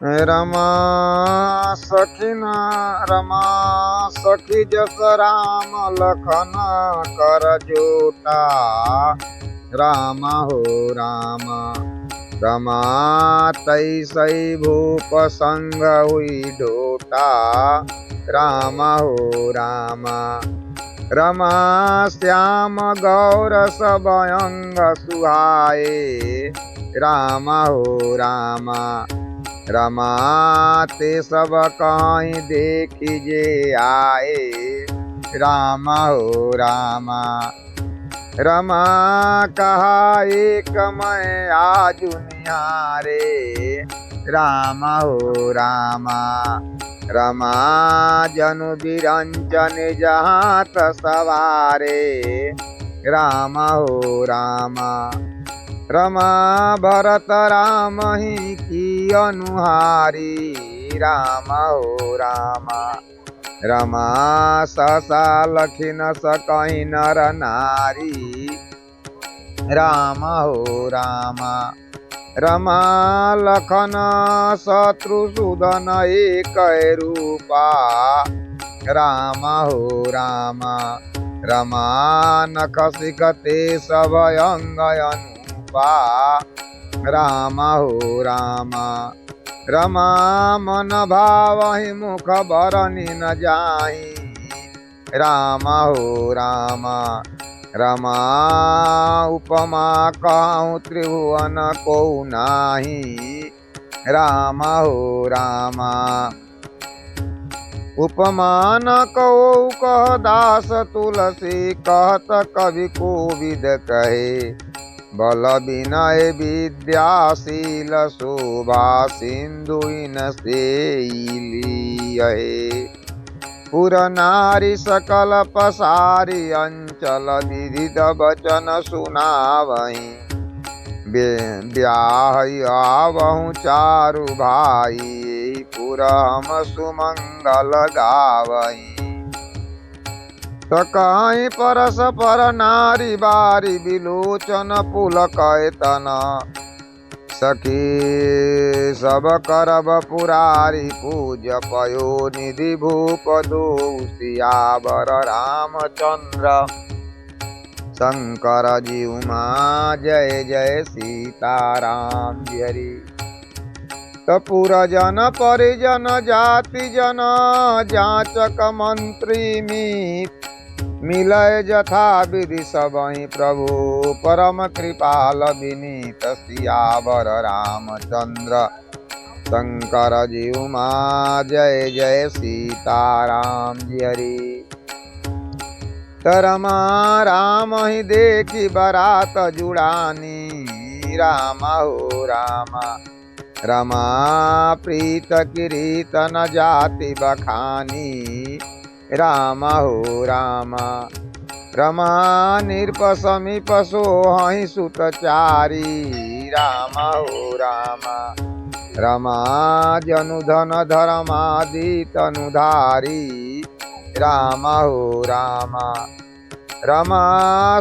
रमा सखीना रमा सखी जस राम लखन कर जोटा। राम हो राम रमा तैसै भूप संग हुई ढोटा। राम हो राम रमा श्याम गौर सब अंग सुहाए। राम हो राम रमा ते सब कहीं देखी जे आए। राम हो राम रमा कहा एक मैं आजु निहारे। राम हो राम रमा जनु बिरंजन जहात सवारे। राम हो राम रमा भरत राम ही की अनुहारी। राम हो राम रमा ससा लखी न सकहि नर नारी। राम हो राम रमा लखन शत्रुसूदन एक रूपा। राम हो राम रमा नख सिकते सब अंग अनुपा। राम हो राम रमा मन भावहि मुख बरनि न जाहि। राम हो राम रमा उपमा कहूँ त्रिभुवन को नाही। राम हो राम उपमान कहो कह दास तुलसी कहत कवि कोविद कहे। बल विनय विद्याशील शोभा सिंधु इन से पुर नारी सकल पसारी अंचल विदित वचन सुनावहीं। ब्याह आवहु चारु भाई पुर हम सुमंगल गावहीं। तो कहीं परस पर नारी बारी विलोचन पुलकैतन। सखी सब करब पुरारी पूज्य पयो निधि भूप दो सियावर रामचंद्र शंकर जी उमा जय जय सीताराम हरि। तो पुरजन परिजन जाति जन जाचक मंत्री मीत मिलय जथा विधि सबहि प्रभु परम कृपाल विनीत। सियावर रामचंद्र शंकर जी उमा जय जय सीताराम हरि। रमा राम ही देखी बरात जुड़ानी। राम हो राम रमा प्रीत किरीत न जाति बखानी। राम हो राम रमा निरप समीप सोहि सुतचारी। राम हो राम रमा जनुधन धर्मादि तनुधारी। राम हो राम रमा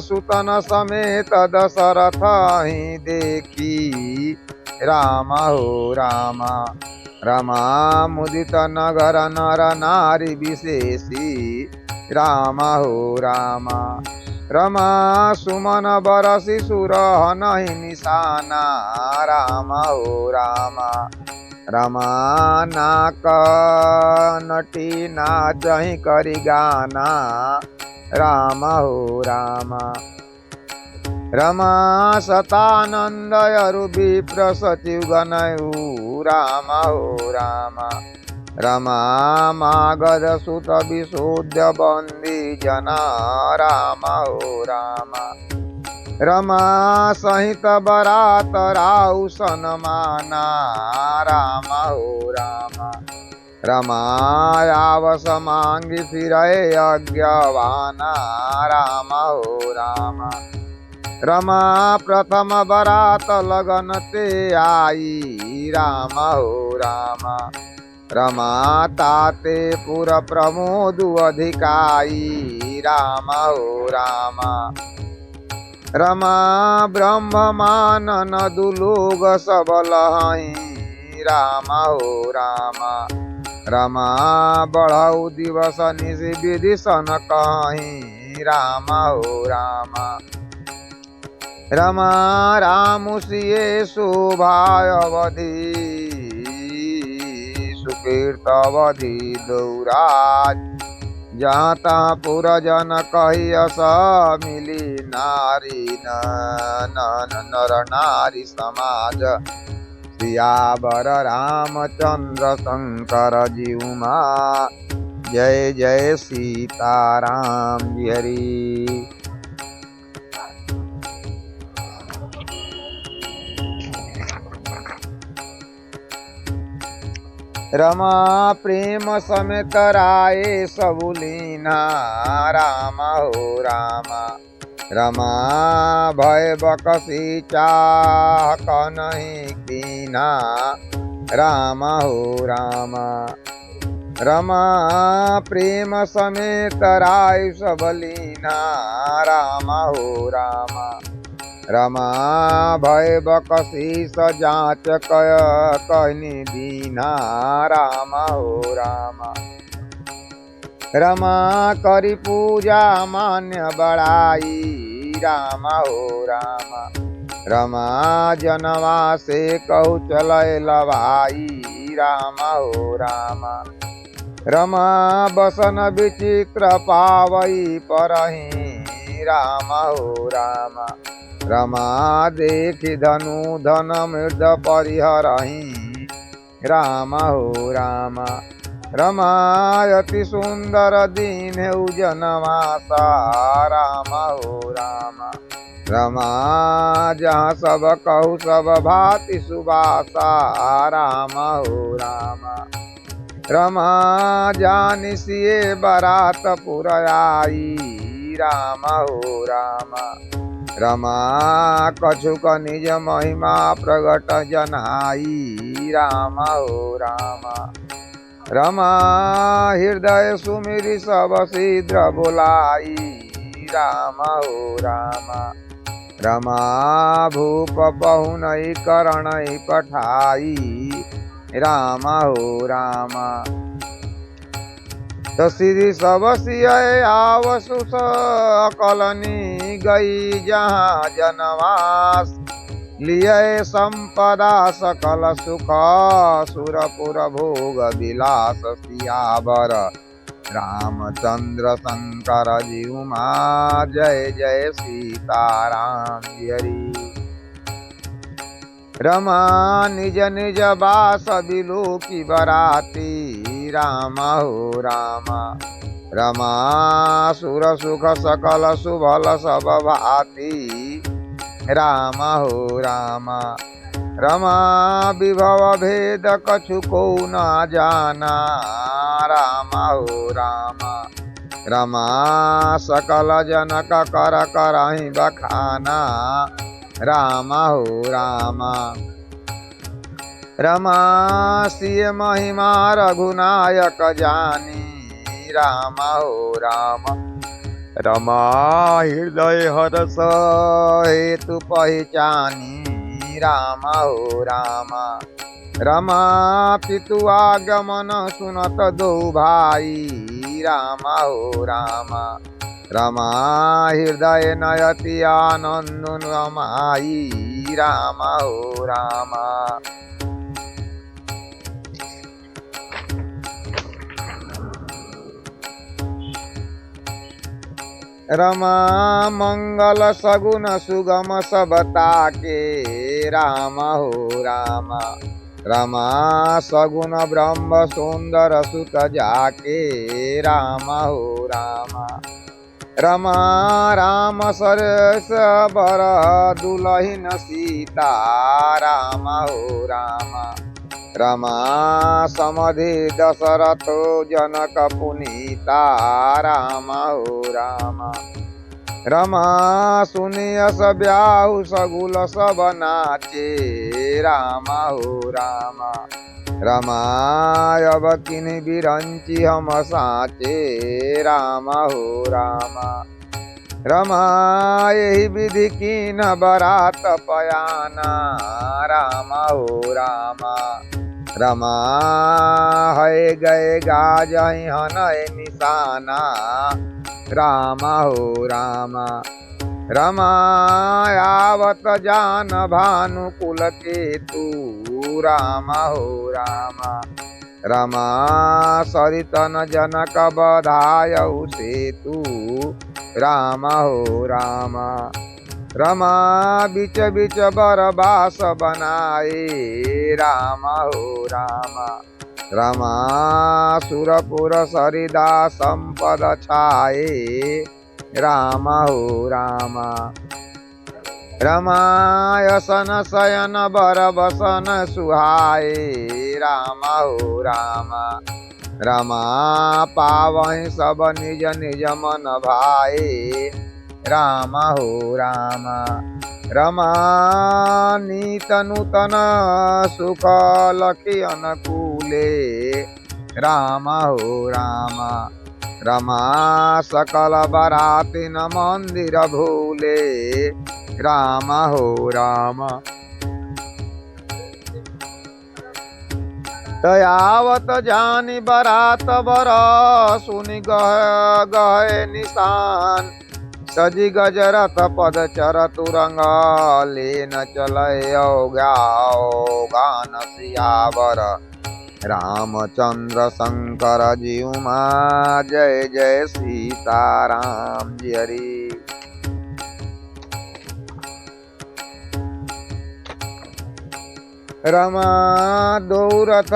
सुतन समेत दशरथ ही देखी। राम हो राम रमा मुदित नगर नर नारी विशेषी। राम हो राम रमा सुमन बरसी सुरहन ही निशाना। राम हो राम रमा नाक नटी नाचहि करि गाना। राम हो राम रमा सतानंद अरु विप्र सचिव गणयु। राम हो राम रमा मागध सुत विशोध्य बंदी जना। राम हो राम रमा सहित बरात राउ सनमाना। राम हो राम रमा आवस मांगी फिरय अज्ञवाना। राम हो राम रमा प्रथम बरात लगन ते आई। राम हो राम रमा ताते पुर प्रमोदु अधिकाई। राम हो राम रमा ब्रह्म मानन दुलोग सब लहई। राम हो राम रमा बढ़ऊ दिवस निशि विधि सन कहीं राम हो राम रमा राम सिए शोभावधि सुकीर्त अवधि दौराज जहाँ तहाँ पुरजन कहियस मिली नारी नर नारी समाज सियावर रामचंद्र शंकर जीउमा जय जय सीताराम जी हरि। रमा प्रेम समेत राये सबुलीना राम हो राम रमा भय बकसी चाह कनहि कीना राम हो राम रमा प्रेम समेत राय सबलीना राम हो राम रमा भय बकसी सजाच कहनी दीना राम हो राम रमा करी पूजा मान्य बड़ाई राम हो राम रमा जनवा से कहु चलय लवाई राम हो राम रमा बसन विचित्र पावई परही राम हो राम रमा देखि धनु धन मृद परिहरही राम हो राम रमा अति सुंदर दीन जनवासा राम हो राम रमा जहाँ सब कहु सब भाति सुबासा राम हो राम रमा जानि सिए बरात पुरयाई राम हो राम रमा कछुक निज महिमा प्रगट जनाई राम हो राम रमा हृदय सुमिरि सब शीघ्र बोलाई राम हो राम रमा भूप पहुनई करणई पठाई राम हो राम तो श्री सब सिय आवसु अकलनी गई जहाँ जनवास लिये संपदा सकल सुख सुरपुर भोग विलास सियावर रामचंद्र शंकर जीउमा जय जय सीताराम हरि। रमा निज निज बास बिलोकी बराती राम हो राम रमा सुर सुख सकल सुभल सब भाती राम हो राम रमा विभव भेद कछु को न जाना राम हो राम रमा सकल जनक कर करहि बखाना राम हो राम रमा सिय महिमा रघुनायक जानी राम हो राम रमा हृदय हरस हेतु पहचानी राम हो राम रमा पितु आगमन सुनत दो भाई राम हो राम रमा हृदय नयति आनंद रमाई राम हो राम। रमा मंगल सगुन सुगम सबता के राम हो राम रमा सगुन ब्रह्म सुंदर सुत जाके राम हो राम रमा राम सरस बर दुलहिन सीता राम हो राम रमा समधि दशरथ जनक पुनीता राम हो राम रमा सुनियस ब्याहु सगुल सब नाचे राम हो राम रमा अब किन्हि बिरंची हम साचे राम हो राम रमा यही विधि कीन बरात पयाना राम हो राम रमा है गए गाजहि हनय निशाना राम हो राम रमायावत जान भानुकुल केतु राम हो राम रमा सरितन जनक बधायउ सेतु राम हो राम रमा बिच बिच बरबास बनाए राम हो राम रमा सुरपुर सरिदा संपद छाए राम हो राम रमायसन शयन बर बसन सुहाए राम हो राम रमा पावहि सब निज निज मन भाए राम हो राम रमा नीत नूतन सुख लखी अनुकूले राम हो राम रमा सकल बराती न मंदिर भूले राम हो राम दयावत जानी बरात बर सुनि गह गहे निशान सजी गजरथ पद चर तुरंग लेन चलयो गान सियावर रामचंद्र शंकर जीउमा जय जय सीताराम जी हरि। रमा दौरथ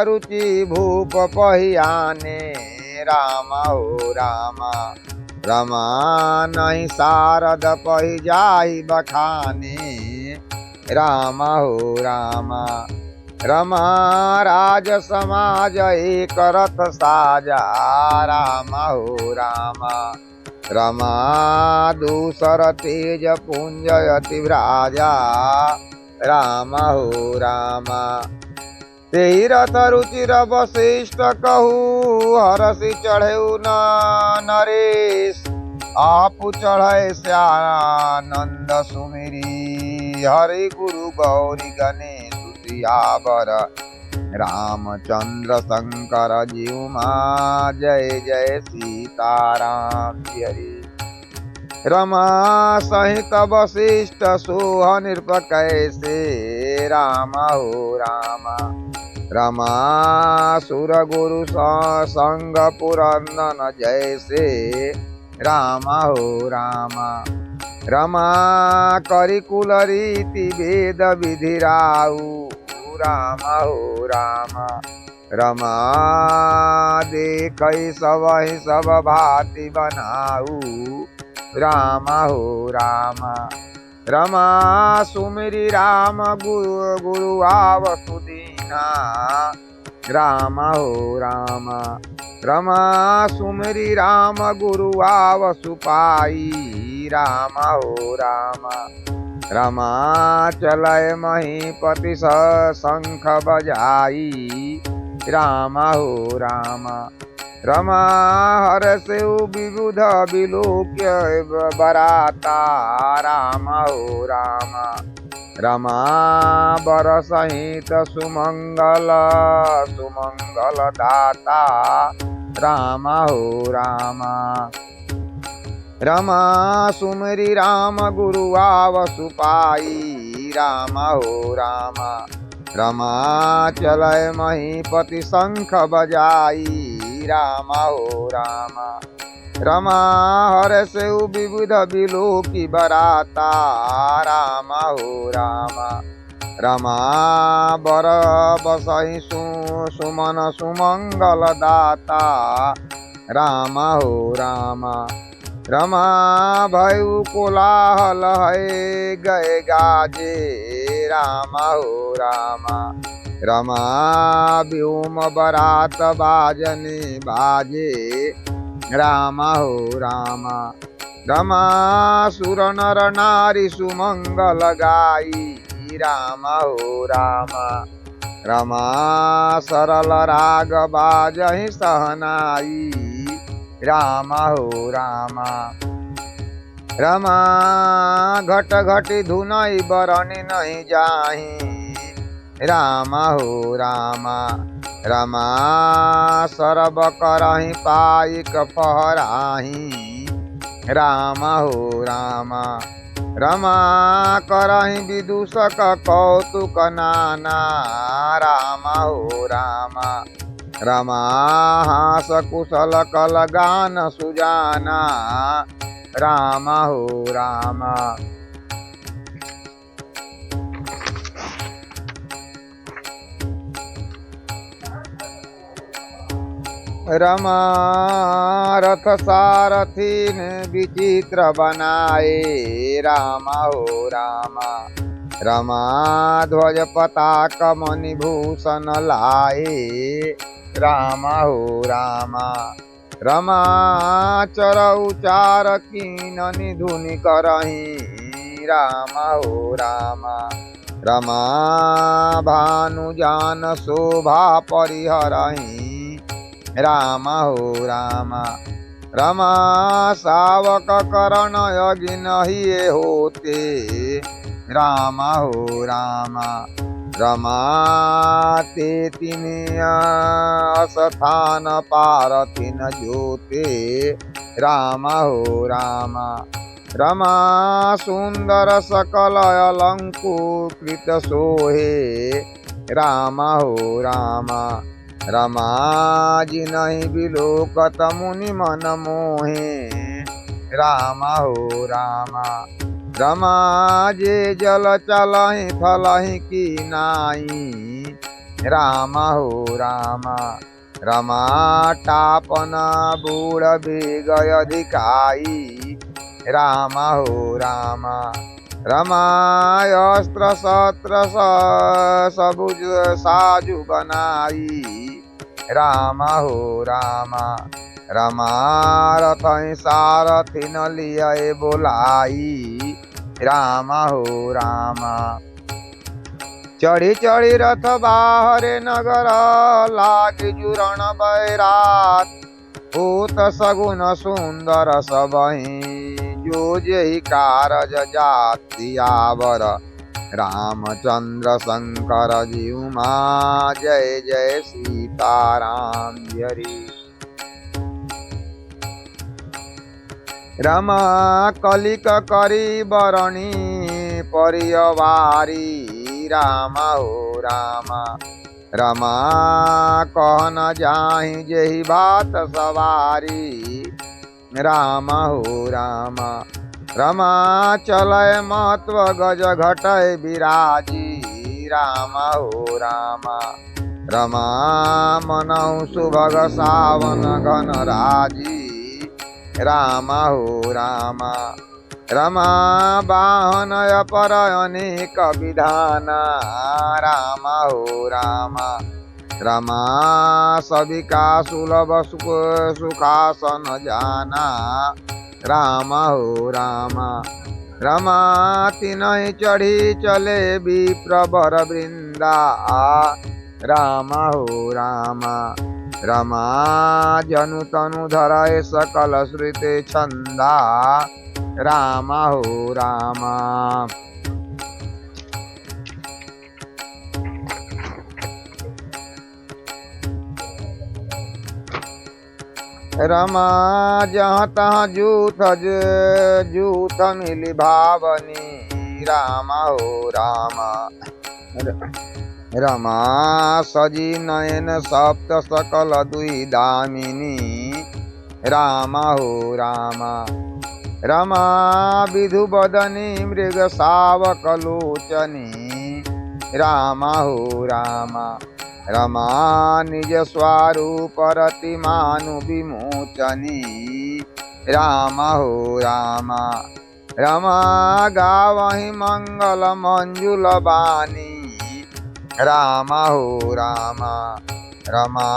रुचि भूप पहियाने राम हो राम रमा नहीं सारद पहि जाहि बखाने राम हो राम रमा राज समाज एक रथ साजा राम हो राम रमा दूसर तेज पुंज अति व्राजा राम हो राम तेहि रथ रुचिर वशिष्ठ कहू हरषि चढ़ेउ न नरेश आपु चढ़े श्यानंद सुमिरी हरि गुरु गौरी गणेश सियावर रामचंद्र शंकर जीउमा जय जय सीताराम जी हरि। रमा सहित वशिष्ठ सोह नृप कैसे राम हो राम रमा सुर गुरु संग पुरंदन जैसे राम हो राम रमा करिकुल रीति वेद विधिराऊ राम हो राम रमा देखै सबहि सब भांति बनाऊ राम हो राम रमा सुमिरि राम गुरु गुरु आवसु दीना राम हो राम रमा सुमिरि राम गुरु आवसु पाई राम हो राम रमा चलय महीपति शंख बजाई राम हो राम रमा हरषेउ विबुध विलोक्य बराता राम हो राम रमा बर सहित सुमंगल सुमंगल दाता राम हो राम रमा सुमिरि राम गुरु आवसु पाई राम हो राम रमा चलय महीपति शंख बजाई राम हो राम रमा हरषेउ विबुध विलोकी बराता राम हो राम रमा बर बसहि सुमन सुमंगल दाता राम हो राम रमा भयउ कोलाहल है गए गाजे राम हो राम रमा व्योम बरात बाजने बाजे राम हो राम रमा सुर नर नारी सुमंगल गाई राम हो राम रमा सरल राग बाजहि सहनाई राम हो राम रमा घट घटी धुनई बरनी नहीं जाही राम हो राम। रमा सरब करहि पाइक फहराही राम हो राम। रमा करहि विदूषक कौतुक नाना राम हो राम। रमा हास कुशल कल गान सुजाना राम हो राम। रमा रथ सारथीन विचित्र बनाए राम हो राम। रमा ध्वज पताक मणिभूषण लाए राम हो राम। रमा चर उचार कीन निधुनि करही राम हो राम। रमा भानु जान शोभा परिहरही राम हो राम। रमा सावक करण यज्ञ होते राम हो राम। रमा ते तिनि स्थान पारथिन जोते राम हो राम। रमा सुंदर सकल अलंकृत सोहे राम हो राम। रमा जिनहि बिलोकत मुनि मन मोहे राम हो राम। रमा जे जल चलहि थलहि की नाई राम हो राम। रमा टापन बूढ़ बेग अधिकाई राम हो राम। रमा अस्त्र शस्त्र सबुज साजु बनाई राम हो राम। रमा रथ सारथि न लिये बोलाई राम हो राम। चढ़ी चढ़ी रथ बाहरे नगर लागे जुरण बैरात। होत सगुन सुंदर सबहि जो जेहि कारज जाति आवर रामचंद्र शंकर जीउमा जय जय सीताराम हरि। रमा कलिक करी बरणी परियवारी राम हो राम। रमा कहन जाहि जेहि बात सवारी राम हो राम। रमा चलय महत्व गज घटय विराजी राम हो राम। रमा मनहु सुभग सावन घन राजी राम हो राम। रमा वाहन अपर अनेक विधाना राम हो राम। रमा सबिका सुलभ सुखासन जाना राम हो राम। रमा तिनहि चढ़ी चले विप्रवर वृंदा राम हो राम। रमा जनु तनु धरय सकल श्रुति छंदा राम हो राम। रमा जहाँ तहाँ जूथ मिली भावनी राम हो राम। रमा सजी नयन सप्त सकल दुई दामिनी राम हो राम। रमा विधु बदनी मृग सावक लोचनी राम हो राम। रमा निज स्वरूप रति मानु विमोचनी राम हो राम। रमा गावहि मंगल मंजुल बानी राम हो राम। रमा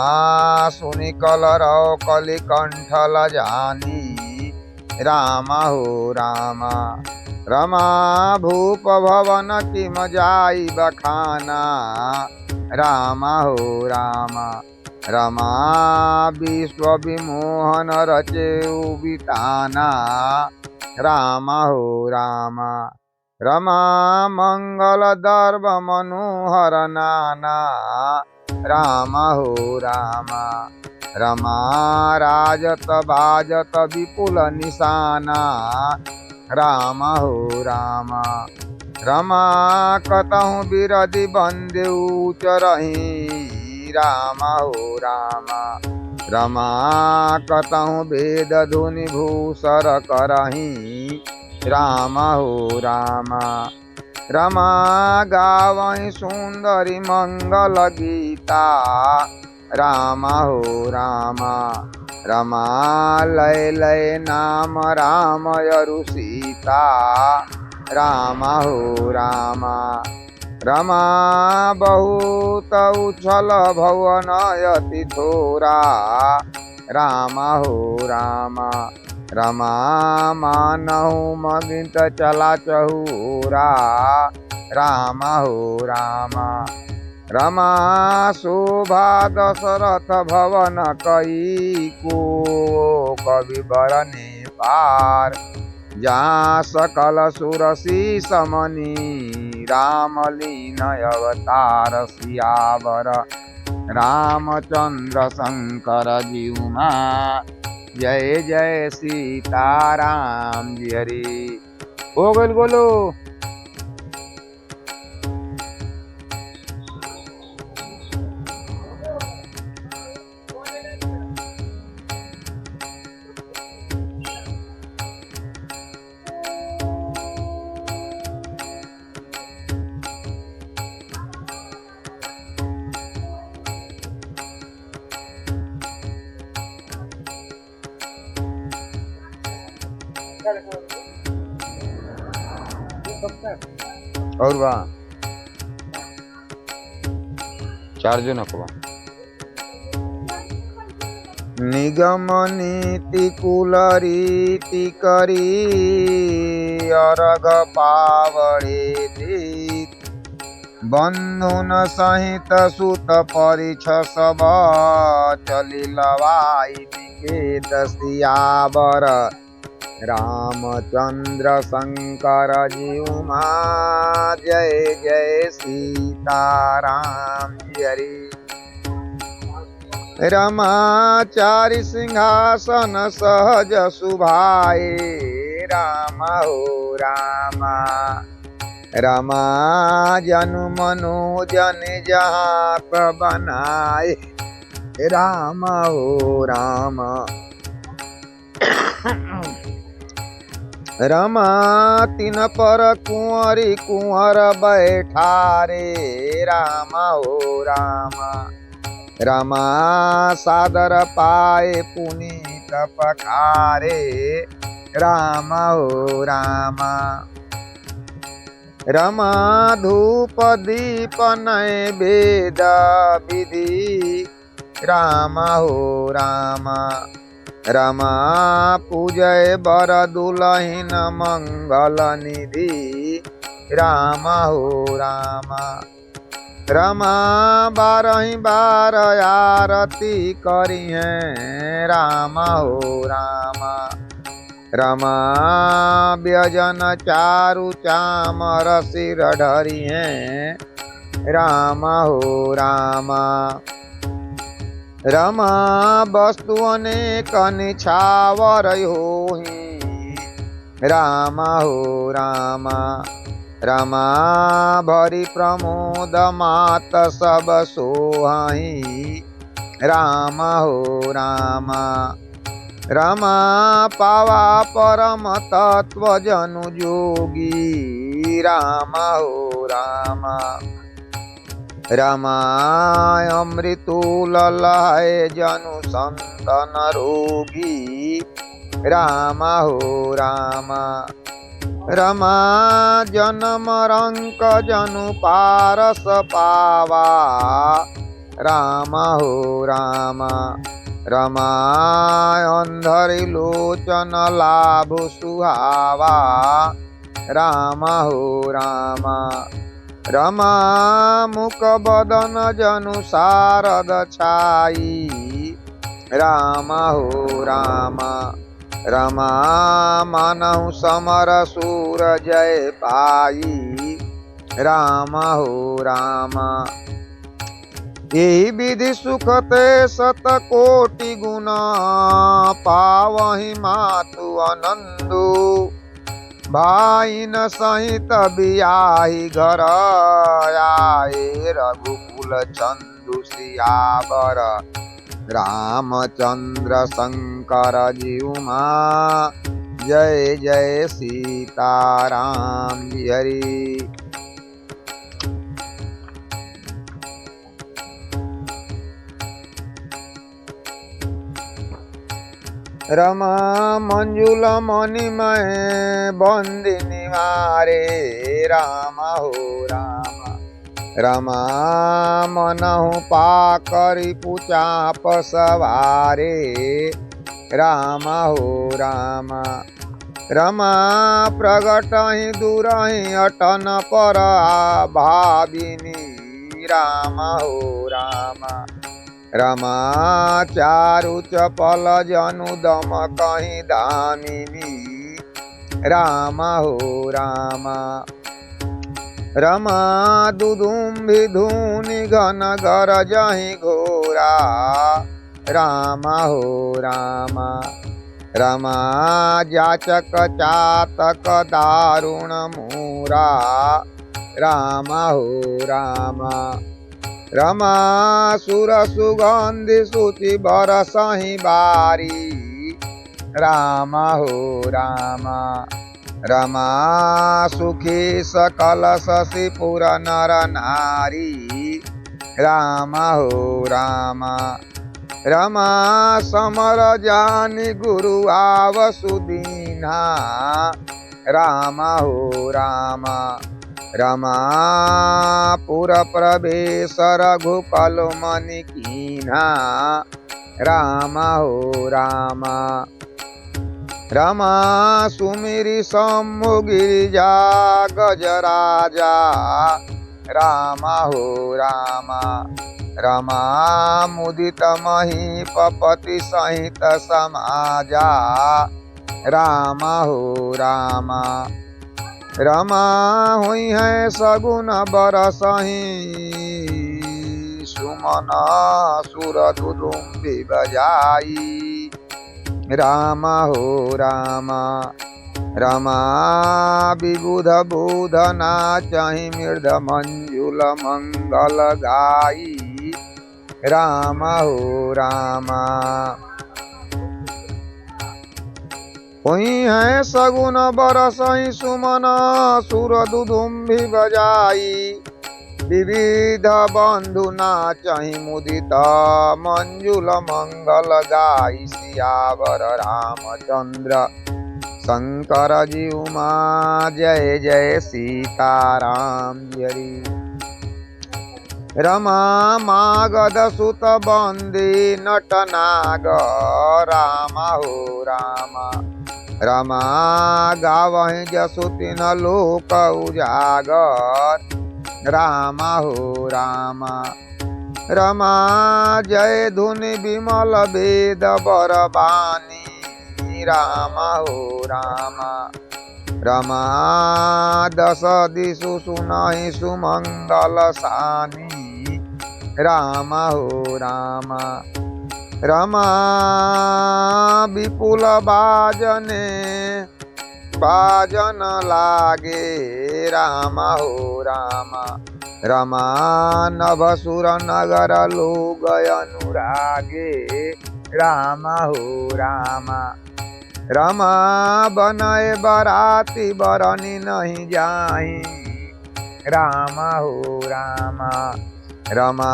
सुनि कलरव कलि कंठ लजानी राम हो राम। रमा भूप भवन किम जाई बखाना राम हो राम। रमा विश्व विमोहन रचे बिताना राम हो राम। रमा मंगल दर्भ मनोहर नाना राम हो राम रमा राजत बाजत विपुल निशाना राम हो राम रमा कतहु बिरधि बंदे उचरही राम हो राम रमा कतहु वेद धुनि भूषर करही राम हो राम रमा गावहि सुंदरी मंगल गीता राम हो राम रमा लय लय नाम राम यरु सीता राम हो राम रमा बहुत उछल भवन यति थोरा राम हो राम रमा मानहु मगित चला चहूरा राम हो राम रमा शोभा दशरथ भवन कई को कवि बरने पार जहाँ सकल सुरसी समनी राम लीन अवतार सियावर रामचंद्र शंकर जीउमा जय जय सीताराम जी हरि। हो गइल गोलू। और बा चार्ज नको बा निगम नीति कुल रीति करी अरग पावड़े दीत बंधुन सहित सुत परिछ सब चली लवाई विकेत सियावर रामचंद्र शंकर जीउमा जय जय सीताराम जी हरि। रमा चारि सिंहासन सहज सुभाए राम हो राम रमा जनु मनोजन जहाँ बनाए राम हो राम रमा तिन पर कुंवरी कुंवर बैठारे राम हो राम रमा सादर पाए पुनीत पखारे राम हो राम रमा धूप दीप नैवेद विधि राम हो राम रमा पूजय बर दुलहिन मंगल निधि राम हो राम रमा बारहि बार आरती करिहें राम हो राम रमा व्यजन चारु चामर सिर ढरिहें राम हो राम रमा वस्तु अनेक निछावर होहि राम हो राम रमा भरी प्रमोद मात सब सोहि राम हो राम रमा पावा परम तत्व जनु जोगी राम हो राम रमा अमृतुल लय जनु संतन रोगी राम हो राम रमा जन्म रंक जनु पारस पावा राम हो राम रमा अंधरि लोचन लाभ सुहावा राम हो राम रमा मुख बदन जनु शारद छाई राम हो राम रमा मानहु समर सूर जय पाई राम हो राम। यही विधि सुखते सत कोटि गुना पावहि मातु आनंदु। भाई न सहित बियाही घर आए रघुकुल चंदु सियावर रामचंद्र शंकर जीउमा जय जय सीताराम जी हरि। रमा मंजुल मणिमय बंदिनी मारे राम हो राम। रमा मनहु पाकरि पुचाप सवारे राम हो राम। रमा प्रगटहि दूरहि अटन पर भाविनी राम हो राम। रमा चारु चपल जनु दम कहीं दामिनी राम हो राम। रमा दुदुम्बि धूनि घन गरजहि घोरा राम हो राम। रमा जाचक चातक दारुण मूरा राम हो राम। रमा सुर सुगंधि सुचि बरसहि बारी राम हो राम। रमा सुखी सकल शशिपुर नर नारी राम हो राम। रमा समर जानि गुरु आवसुदीना राम हो राम। रमा पुर प्रवेश रघुकुल मनि कीन्हा राम हो राम। रमा सुमिरि शंभु गिरिजा गजराजा राम हो राम। रमा मुदित महीपति सहित समाजा राम हो राम। रमा हुई है सगुन बरसहि सुमन सुर दुदुम्बि बजाई राम हो राम। रमा विबुध बुध नाचहि मृद मंजुल मंगल गाई राम हो राम। हुई है सगुन बरसहि सुमन सुर दुदुम्बि बजाई विविध बंधु नाचहि मुदित मंजुल मंगल गाई सियावर रामचंद्र शंकर जीउमा जय जय सीताराम हरि। रमा मागध सुत बंदी नटनाग राम हो राम। रमा गावहि जसुतिन लोक उजागर राम हो राम। रमा जय धुनि विमल वेद बरबानी राम हो राम। रमा दस दिशु सुनहि सुमंगल सानी राम हो राम। रमा विपुल बाजने बाजन लागे राम हो राम। रमा नभसुर नगर लोग अनुरागे राम हो राम। रमा बनय बराती बरनी नहीं जाही राम हो राम। रमा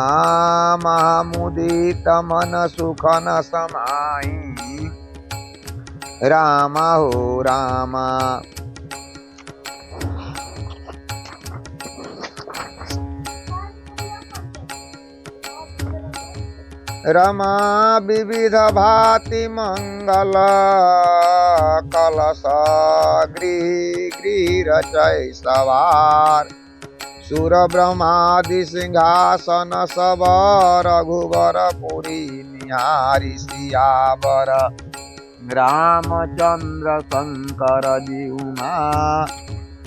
महामुदित मन सुख न समाई राम हो राम। रमा विविध भाति मंगल कलश गृह गृह रचय सवार सुर ब्रह्मादि सिंहासन सब रघुवर पुरी निहारी सियावर रामचंद्र शंकर जीउमा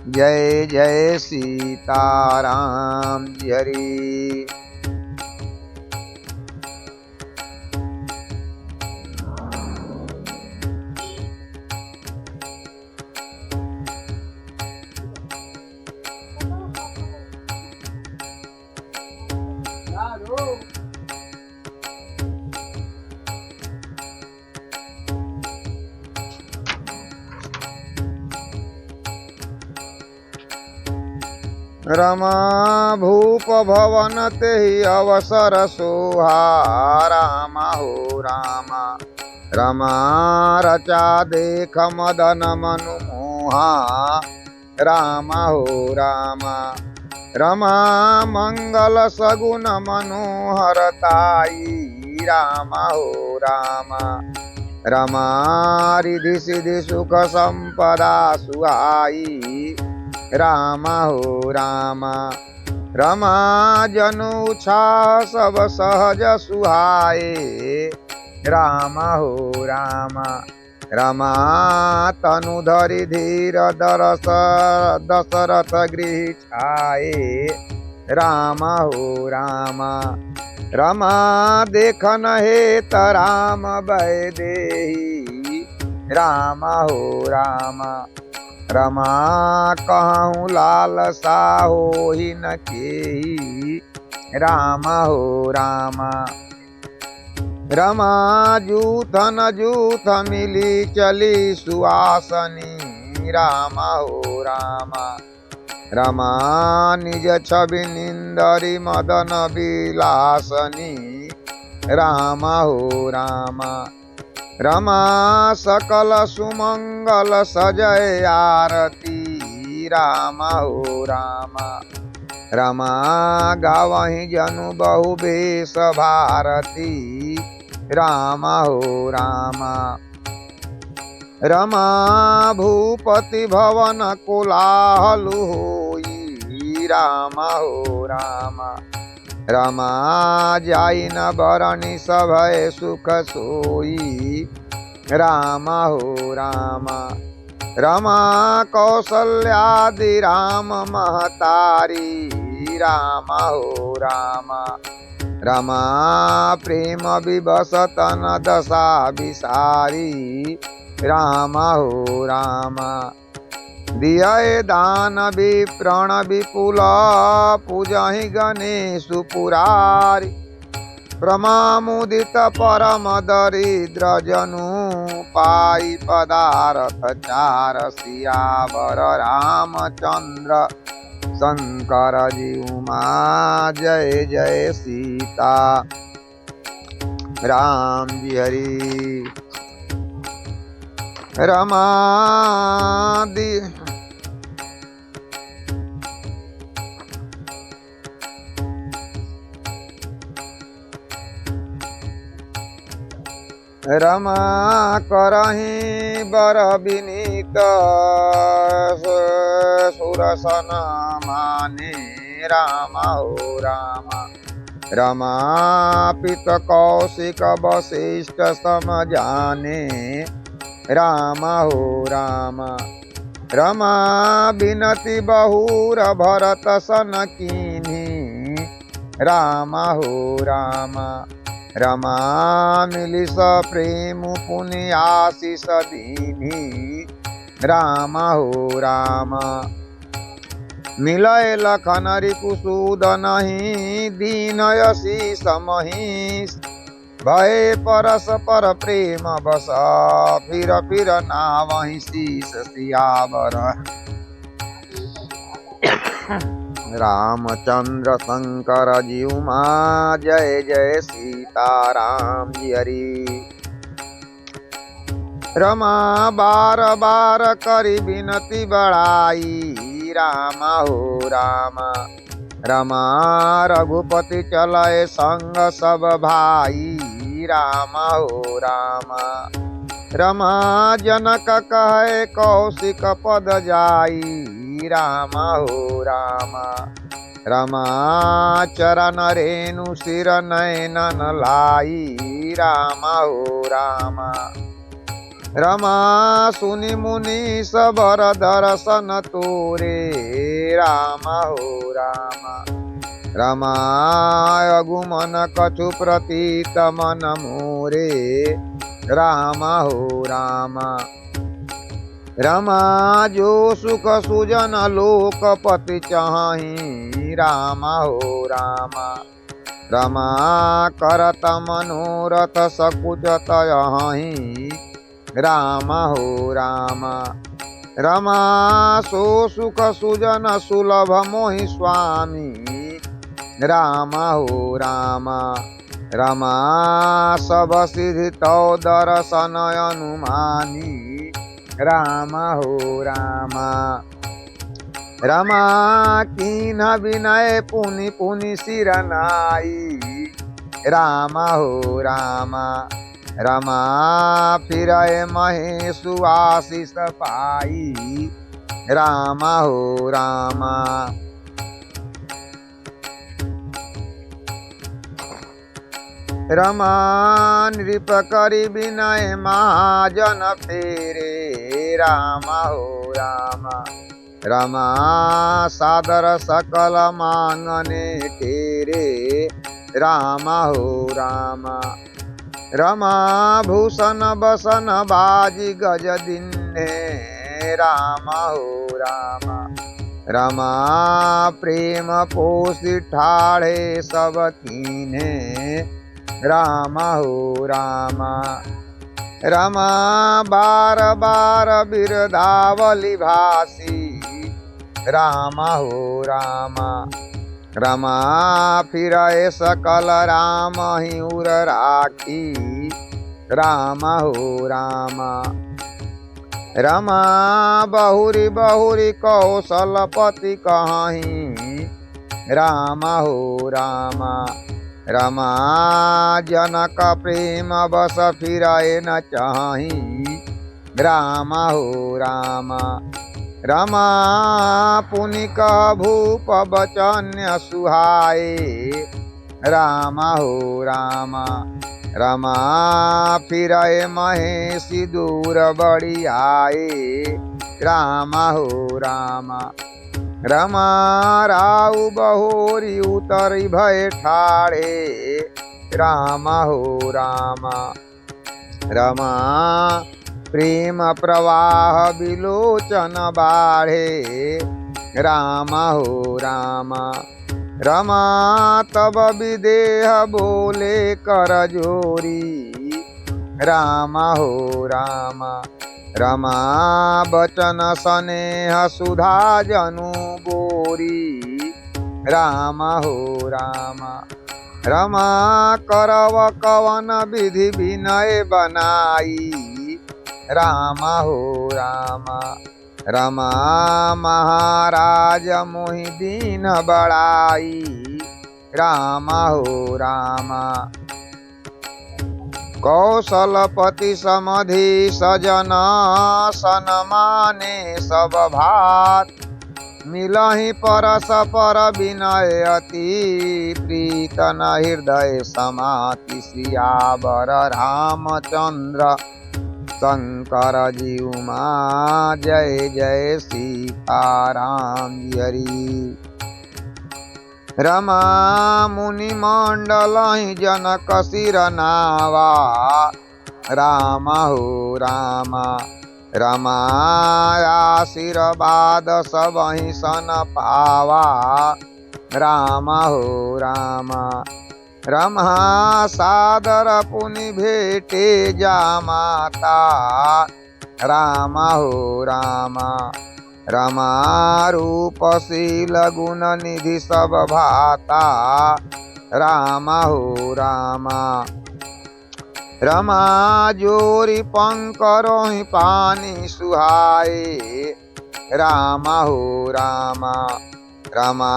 जय जय सीताराम हरि। रमा भूप भवन ते अवसर सोहा रामा हो रामा। रमा रचा देख मदन मनु मोहा रामा हो रामा। रमा मंगल सगुन मनोहरताई रामा हो रामा। रमा रिधि सिद्धि सुख संपदा सुहाई रामा हो रामा। रमा जनु छा सब सहज सुहाए रामा हो रामा। रमा तनु धरि धीर दरस दशरथ गृह छाए रामा हो रामा। रमा देखन हेत राम वैदेही रामा हो रामा। रमा कहूँ लालसा होहि न केही रामा हो रामा। रमा जूथन जूथ मिली चली सुआसनी रामा हो रामा। रमा निज छवि निंदरी मदन विलासनी रामा हो रामा। रमा सकल सुमंगल सजय आरती रामा हो रामा। रमा गावहि जनु बहु बेश भारती रामा हो रामा। रमा भूपति भवन कोलाहल होई रामा हो रामा। रमा जाई न बरणी सभय सुख सोई रामा हो रामा। रमा कौसल्यादि राम महतारी रामा हो रामा। रमा प्रेम विवश तन दशा विसारी रामा हो रामा। दिय दान विप्रण विपुल पूजहि गणेश पुरारी। प्रमामुदित परम दरिद्र जनु पाई पदारथ चार सियावर रामचंद्र शंकर जीउमा जय जय सीता राम जी हरि। रमा दी रमा करहि बर विनीत सुरसन माने रामा हो रामा। रमा पित कौशिक वशिष्ठ समझाने रामा हो रामा। रमा बिनती बहुर भरत सन कीन्ही रामा हो रामा। रमा मिलिस प्रेम पुनि आशीष दीन्ही रामा हो रामा। मिलय लखन रिपुसूद नहीं दीन यसी समहीस। भय परस्पर प्रेम बस फिर फिर नावहि शीस सियावर। रामचंद्र शंकर जीउमा जय जय सीताराम जी हरि। रमा बार बार करी विनती बढ़ाई रामा हो रामा। रमा रघुपति चलय संग सब भाई रामा हो रामा। रमा जनक कहे कौशिक पद जाई रामा हो रामा। रमा चरण रेणु सिर नयनन लाई रामा हो रामा। रमा सुनि मुनि सबर दर्शन तोरे राम हो राम। रमा अगुमन कछु प्रतीत मन मोरे राम हो राम। रमा जो सुख सुजन लोकपति चाहि राम हो राम। रमा करत मनोरथ सकुच तयहि राम हो राम। रमा सो सुख सुजन सुलभ मोहि स्वामी राम हो राम। रमा सब सिद्धि तौ दर्शन अनुमानी राम हो राम। रमा कीन विनय पुनि पुनि सिर नाई राम हो राम। रमा फिरय महेशु आशीष पाई राम हो राम। रमा नृप करि विनय महाजन फेरे राम हो राम। रमा सादर सकल मांगने तेरे राम हो राम। रमा भूषण बसन बाजी गज दिन्हे राम हो राम। रमा प्रेम पोषि ठाढ़े सब कीन्हे राम हो राम। रमा बार बार बिरदावली भासी राम हो राम। रमा फिरय सकल राम ही उर राखी राम हो राम। रमा बहुरी बहुरी कौशलपति कहीं राम हो राम। रमा जनक प्रेम बस फिरय न चाहि राम हो राम। रमा पुनि कह भूप बचन्य सुहाए राम हो राम। रमा फिरय महेशी दूर बड़ी आए राम हो राम। रमा राउ बहोरी उतरी भय ठाढ़े राम हो राम। रमा प्रेम प्रवाह विलोचन बाढ़े राम हो राम। रमा तब विदेह बोले कर जोरी राम हो राम। रमा बचन स्नेह सुधा जनु बोरी राम हो राम। रमा करव कवन विधि विनय बनाई राम हो राम। रमा महाराज मोहि दीन बड़ाई राम हो राम। कौशलपति समधि सजन सनमाने सब भात मिलहि परस पर विनय अति प्रीतन हृदय समाति सियावर रामचंद्र शंकर जीउमा जय जय सीताराम हरि। रमा मुनि मंडल जनक सिर नावा राम हो राम। रमा आशीर्वाद सबहि सन पावा राम हो राम। रमा सादर पुनि भेटे जामाता राम हो राम। रमा रूपशील गुण निधि सब भाता राम हो राम। रमा जोरी पंकरोहि पानी सुहाए राम हो राम। रमा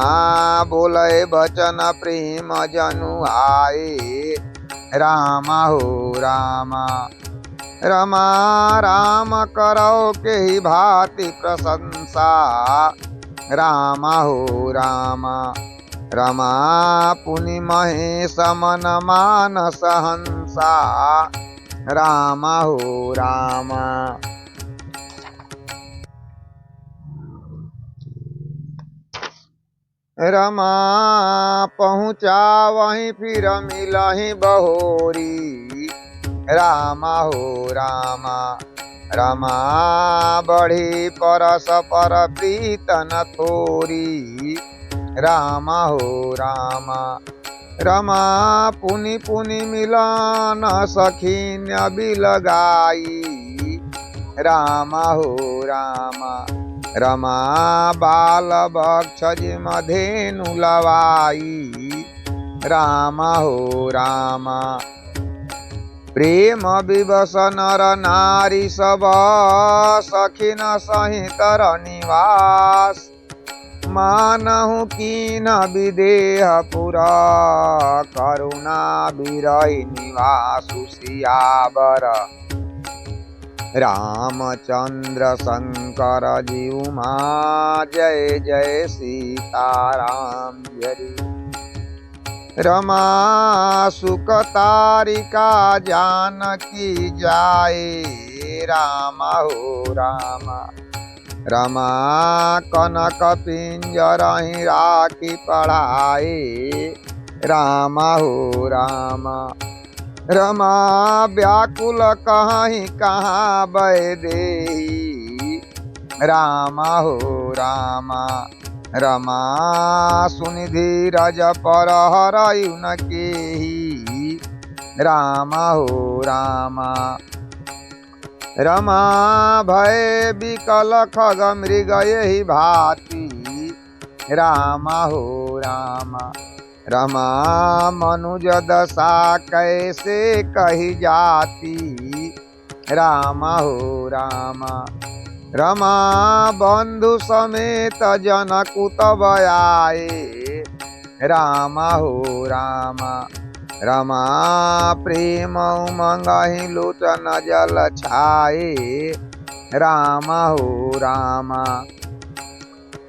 बोले बचन प्रेम जनु आए राम हो राम। रमा राम करो के ही भांति प्रशंसा राम हो राम। रमा पुनि महेश मन मानस हंसा राम हो राम। रमा पहुँचा वहीं फिर मिलहि बहोरी। राम हो राम। रमा बढ़ी परस पर प्रीत न थोरी। राम हो राम। रमा पुनि पुनि मिलन सखीन्य बिलगाई। राम हो राम। रमा बाल बक्षज मधेनु लवाई। राम हो राम। प्रेम विवश नर नारी सब सखिन सहित निवास। मानहु कीन विदेह पुरा करुणा बिरहि निवासु सियावर। रामचंद्र शंकर जीउमा जय जय सीताराम हरि। रमा सुख तारिका जानकी जाए। राम हो राम। रमा कनक पिंजरहि राखी पढ़ाए। राम हो राम। रमा व्याकुल कहीं कहाँ बह देहि। राम हो राम। रमा सुनि धीरज पर हरयु न केहि। राम हो राम। रमा भय विकल खग मृग यही भांति। राम हो राम। रमा मनुज दशा कैसे कही जाती। राम हो राम। रमा बंधु समेत जनकुत आए। राम हो राम। रमा प्रेम उमंगहि लोचन जल छाए। राम हो राम।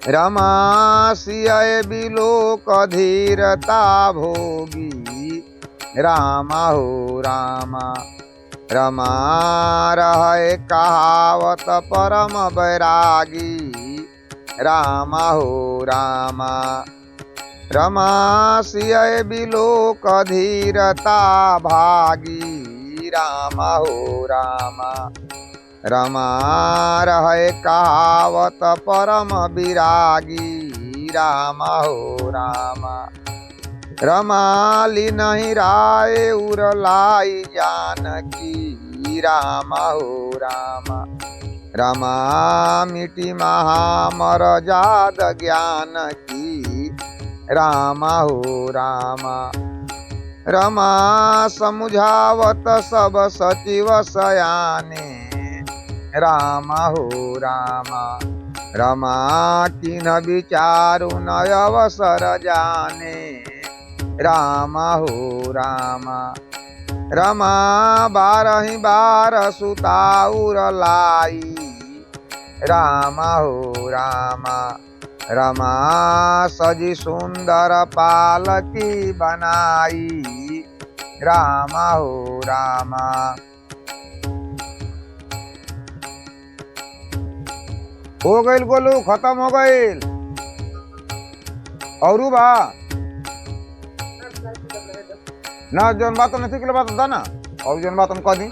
रमा सिय बिलोक धीरता भोगी। राम हो राम। रमा रहे कहावत परम बैरागी। राम हो राम। रमा सिय बिलोक धीरता भागी। राम हो राम। रमा रहे कहावत परम विरागी। राम हो राम। रमा लीनहि राय उरलाई जानकी। राम हो राम। रमा मिटी महामर जाद ज्ञान की। राम हो राम। रमा समुझावत सब सचिव सयाने। राम हो राम। रमा किन विचारु न अवसर जाने। राम हो राम। रमा बारहि बार सुताउर लाई। राम हो राम। रमा सजी सुंदर पालकी बनाई। राम हो राम। हो गईल गोलू, खत्म हो गईल। और बा ना जौन बात नहीं के बात था ना, और जौन बात हम कह दी।